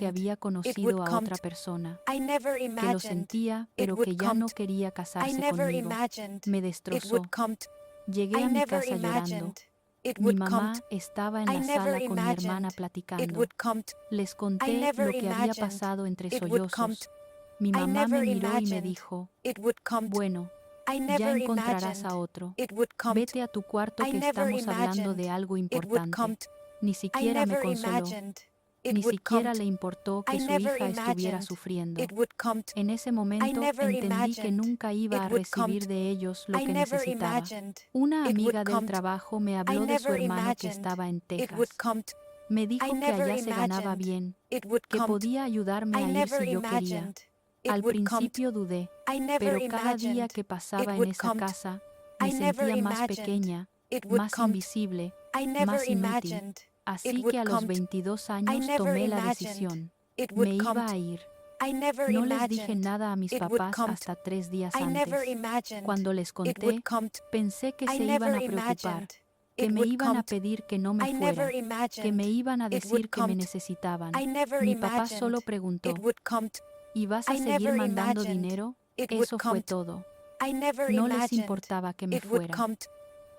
que había would conocido a come otra to- persona, I never que lo imagined sentía, it pero would que ya come no to- quería I casarse never conmigo. imagined Me it destrozó. would come to- Llegué I a mi never casa llorando. imagined it Mi would come mamá to- estaba en I la never sala con mi hermana imagined it platicando. would come to- Les I conté never lo que había imagined pasado entre it would come sollozos. to- Mi I mamá me never miró y me imagined dijo, it would come. bueno, I ya never encontrarás a imagined otro. it would come. Vete a tu cuarto I que never estamos hablando de imagined algo it would come. importante. Ni I siquiera me never consoló. imagined it Ni would siquiera come. le importó I que su never hija estuviera imagined sufriendo. it would come. En ese I momento never entendí que imagined nunca iba it a would come. recibir de ellos lo I que never necesitaba. imagined Una it would amiga del come. trabajo me I habló de su never hermano que imagined estaba en it would Texas. come. Me I dijo que never allá se ganaba imagined bien, it would que come. podía ayudarme I a ir never si yo quería. imagined it Al would come. principio dudé, I never pero cada día imagined que it pasaba en would esa come. casa, I me never sentía más imagined pequeña, it would más come. invisible, I never más inútil. imagined it Así would que a los come. 22 I años never tomé la imagined decisión. it would Me come. iba a ir. I never No les dije imagined nada a mis it would papás come. hasta 3 días I never antes. imagined Cuando les it would conté, come. pensé que I se iban never a preocupar, imagined que it me would iban come. a pedir que no me I fuera, never que imagined me iban a it would decir que me come. necesitaban. I never Mi papá imagined solo preguntó, it would come. ¿y vas a I seguir never mandando imagined dinero? it would Eso come. fue todo. I never No les imagined importaba que me it would fuera. come. I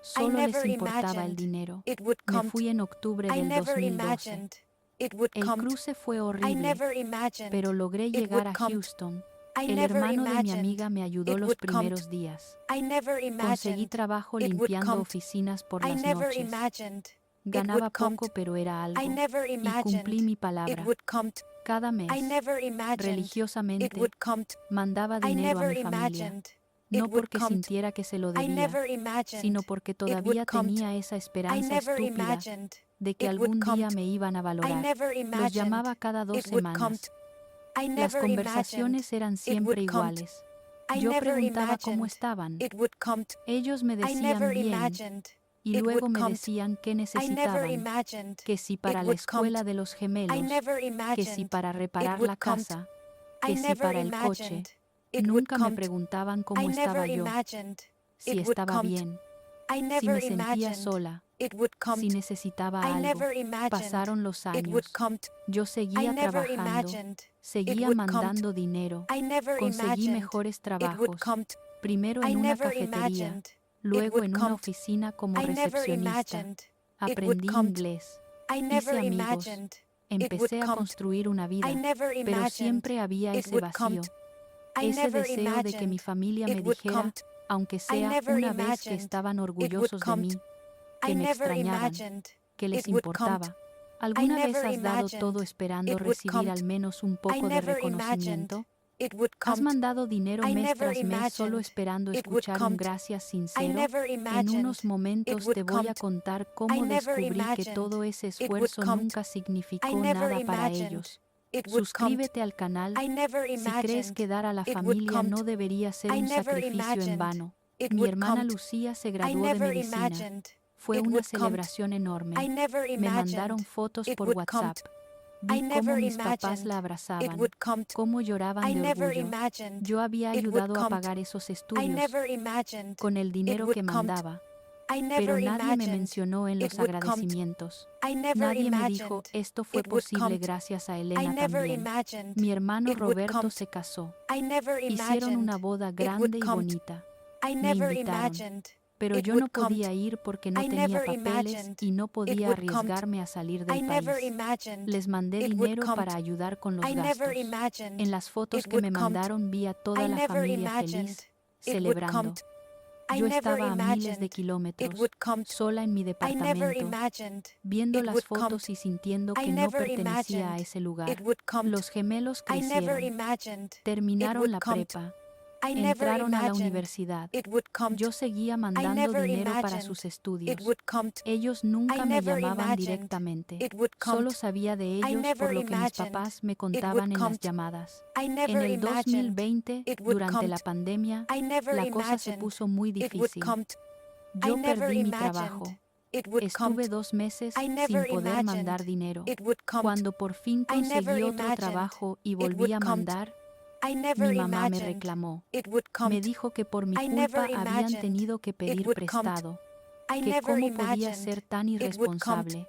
Solo les never importaba el imagined dinero. it would Me come. fui en octubre I del never 2012. imagined it would El come. cruce fue I horrible, never imagined pero logré it llegar would a come. Houston. I El never hermano de mi imagined amiga me ayudó it los would come. primeros días. I never Conseguí imagined trabajo it would limpiando come. oficinas por I las never noches. imagined it Ganaba would come. poco, pero era I algo. never Y imagined cumplí mi it palabra. would come. Cada I mes, never imagined it religiosamente, would come. mandaba I dinero a never mi familia. imagined No it would porque come. sintiera que se lo I debía, never imagined sino porque it would todavía come. tenía esa I esperanza never estúpida imagined de que it would algún come. día me iban a I valorar. never Los imagined llamaba cada 2 it would come. semanas. I Las never imagined conversaciones eran it siempre would come. iguales. I Yo never preguntaba cómo imagined estaban. it would come. Ellos me I decían never bien imagined y it luego would me come. decían qué I never necesitaban, imagined que si it para la would come. escuela de los I gemelos, never que si imagined para it reparar would la come. casa, I que si never para el coche. imagined it would Nunca me come. preguntaban I cómo estaba never yo, imagined si it would estaba come. bien, I si never me sentía imagined sola, it would come. si necesitaba I algo. never imagined Pasaron los it would años. come. Yo I seguía never trabajando, imagined it seguía would come. mandando dinero, I never conseguí imagined mejores it would trabajos, come. primero I en una never cafetería, imagined it luego would en una come. oficina como I never recepcionista. imagined it would Aprendí come. inglés, I hice never amigos, imagined it would empecé a come. construir una I vida, never pero imagined siempre había it ese would come. vacío, I ese never deseo de que mi imagined familia it me would dijera, come. aunque I sea never una vez que imagined estaban it would orgullosos de come. mí, I que me never extrañaban, imagined que les it would come. importaba. ¿Alguna vez never has dado imagined todo esperando it would recibir come. al menos un I poco de never reconocimiento? imagined it would ¿Has come. mandado dinero I mes never tras mes solo imagined esperando it would escuchar un come. gracias I sincero? never En imagined unos it momentos would te voy a come. contar I cómo never descubrí que imagined todo ese it would esfuerzo come. nunca I significó never nada para imagined ellos. it would come. Suscríbete al canal I never si crees imagined que dar a la it would familia come. no debería ser I un never sacrificio en imagined vano. it Mi would hermana come. Lucía se I graduó de never medicina. imagined Fue it una would come. celebración I enorme. never Me imagined mandaron fotos it por would come. WhatsApp. I Vi cómo never mis papás imagined la it abrazaban, would come. cómo lloraban I de never orgullo. imagined Yo había it would ayudado a come. pagar esos I estudios never imagined con el it dinero would que come. mandaba, I pero never nadie me imagined mencionó en it los would come. agradecimientos. I never Nadie me dijo, imagined esto fue it would posible come. gracias a I Elena never también. imagined Mi hermano it would Roberto come. se casó. I never Hicieron una imagined boda it would grande y come. bonita. I Me never invitaron, imagined pero it yo would no come. podía ir porque no I tenía never papeles imagined y no it podía would come. arriesgarme a salir I del never país. imagined Les mandé it would dinero come. para ayudar con los I never gastos. imagined En las fotos it que me would come. mandaron vi a toda I la never familia imagined feliz, it would come. celebrando. I Yo never estaba a miles de imagined it kilómetros, would come. sola en mi I never departamento, imagined viendo it las would come. fotos y sintiendo I que no never pertenecía a imagined ese it lugar. would come. Los gemelos I never crecieron, imagined it terminaron would la come. prepa, I never entraron a la imagined universidad. it would come. Yo seguía I mandando never dinero para imagined sus it estudios. would come. Ellos I nunca me never llamaban imagined directamente. it would come. Solo sabía de I ellos never por lo que mis imagined papás me it would contaban en come. las llamadas. I En never el imagined 2020, it would durante come. la pandemia, I never la cosa se imagined puso muy it would difícil. come. I Yo never perdí mi imagined trabajo. it would come. Estuve 2 meses I sin never poder imagined mandar dinero. it would come. Cuando por fin I never conseguí otro imagined trabajo y it volví would a come. mandar, I never mi mamá me imagined reclamó. it would come. Me dijo que por mi I culpa never habían imagined tenido que it pedir would come. prestado, I que never cómo podía imagined ser tan it would come. irresponsable.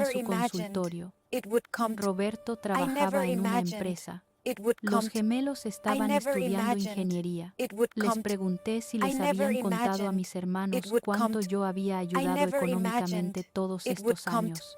never su imagined consultorio. it would come to Roberto never trabajaba en una imagined empresa. it would come Los to gemelos estaban never estudiando imagined ingeniería. it would Les come to pregunté si I les never habían contado a imagined mis hermanos it would come cuánto to yo había ayudado never económicamente imagined todos it would estos come to años.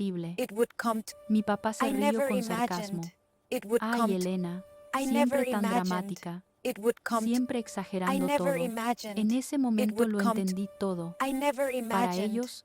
sensible. it would come to. Mi papá se I rió never con sarcasmo. imagined it would Ay, come to. Elena, I siempre never tan imagined dramática, it would come to. siempre I exagerando never todo. imagined En ese momento would lo come to. entendí todo. I never Para imagined ellos,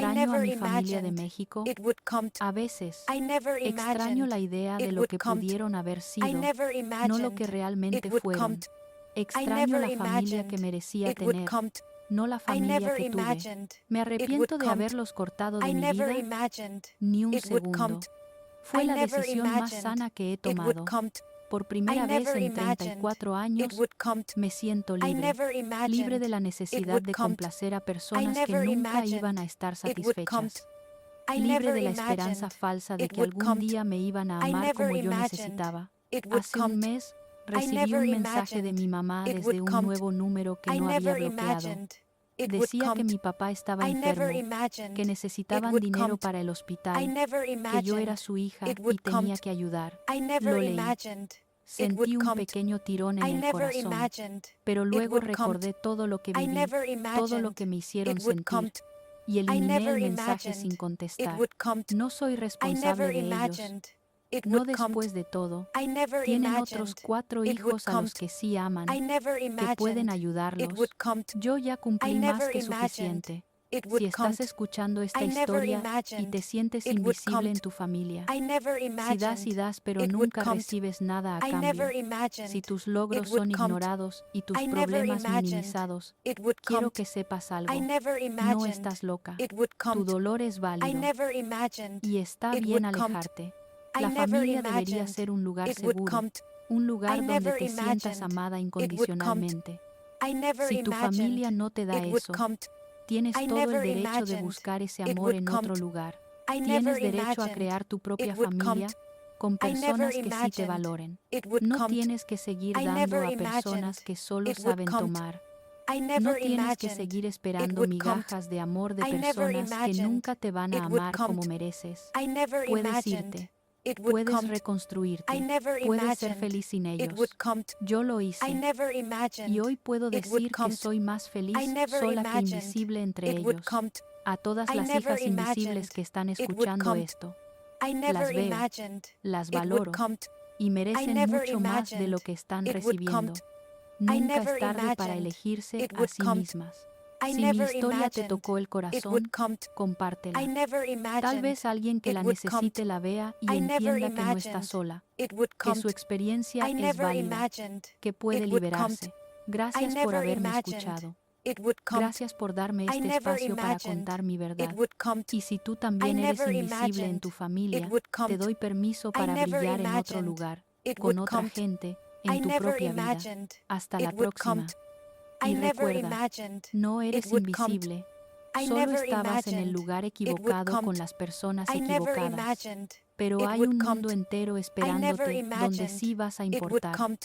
Extraño a never mi familia de imagined México. it would come to. A veces, I never extraño imagined la idea de it lo would que come to. pudieron haber I sido, never no lo que imagined realmente it would come fueron. to. I Extraño never la familia que imagined merecía it would tener. come to. no la I familia never que tuve. imagined Me it would arrepiento de come haberlos cortado de I mi never vida imagined ni un it would come segundo. Fue I la never decisión más imagined sana que he it would tomado. come Por I primera vez never en imagined 34 it años, would come me siento I libre. never Libre imagined de la it necesidad would de come complacer a I personas que never nunca imagined iban a estar it would come satisfechas. I Libre never de la esperanza imagined falsa de it que would algún come día me iban a I amar never como yo imagined necesitaba. it would Hace un come mes, I recibí never un mensaje de imagined mi mamá it desde would un come nuevo número que I no había never bloqueado. imagined it would Decía come que mi papá estaba I never enfermo, imagined que it necesitaban would dinero come para el I hospital, never que yo era imagined su hija it y would come tenía que ayudar. I never Lo leí. imagined it would Sentí un come pequeño tirón en I el never corazón, imagined pero it luego would come recordé todo lo que I viví, never todo lo imagined que me hicieron it would come sentir, y I eliminé never el mensaje imagined sin it contestar. would come No soy I responsable never de ellos. imagined it No would come después de todo, I never tienen imagined otros 4 it would hijos a come los que sí aman, I never que pueden imagined it ayudarlos. would come Yo ya I cumplí más never que imagined suficiente. it Si would come estás escuchando esta I never historia y imagined te sientes it would invisible come en tu familia, I never si das imagined y das pero it would nunca come recibes nada a I cambio, never si imagined tus it logros would son come ignorados y tus I never problemas imagined minimizados, it would quiero come que sepas I algo. never No imagined estás loca. it would Tu come dolor es I válido never imagined y está it bien would come alejarte. I La never familia debería imagined ser un lugar it would seguro, come un I lugar donde never te sientas imagined amada it would come incondicionalmente. I never Si tu imagined familia no te da it would eso, come tienes I todo el never derecho de imagined buscar ese it amor would en come otro lugar. I never Tienes derecho a imagined crear tu propia it would come familia con I never personas que sí te imagined valoren. it would No come tienes que seguir I dando never a imagined personas que solo it would saben come tomar. I No never tienes que imagined seguir it esperando would come migajas de amor de I never personas que imagined nunca te van a it would amar come como mereces. I never Puedes imagined irte, it would puedes come I reconstruirte, never puedes ser imagined feliz sin it ellos. would come Yo lo I hice. never imagined Y hoy puedo it would decir que come soy más I feliz never sola que imagined invisible entre it would ellos. come A todas I las never hijas invisibles imagined que están it would escuchando come esto, I never las veo, imagined las it would valoro come y I merecen never mucho más de lo imagined que están it would come recibiendo. I Nunca never es tarde para imagined elegirse it a would sí come mismas. I Si mi never historia te imagined tocó el it would corazón, come compártela. I never Tal imagined vez alguien que it la would come necesite la vea y I never entienda que no está imagined sola, it would que come su experiencia I es never válida, imagined que puede it would come liberarse. I Gracias por never haberme imagined escuchado. it would come Gracias por darme I este never espacio para imagined contar mi it verdad. would come Y si tú I también eres never invisible en tu imagined it familia, would come te doy permiso I para never brillar en otro imagined lugar, it con would otra come gente, I en tu never propia vida. imagined Hasta it la would come próxima. I Y never recuerda, imagined no it eres would come invisible. I Solo never estabas en el imagined lugar it would equivocado come con las personas I never equivocadas. imagined Pero it hay would un come mundo entero I never esperándote donde imagined sí vas a it would importar. come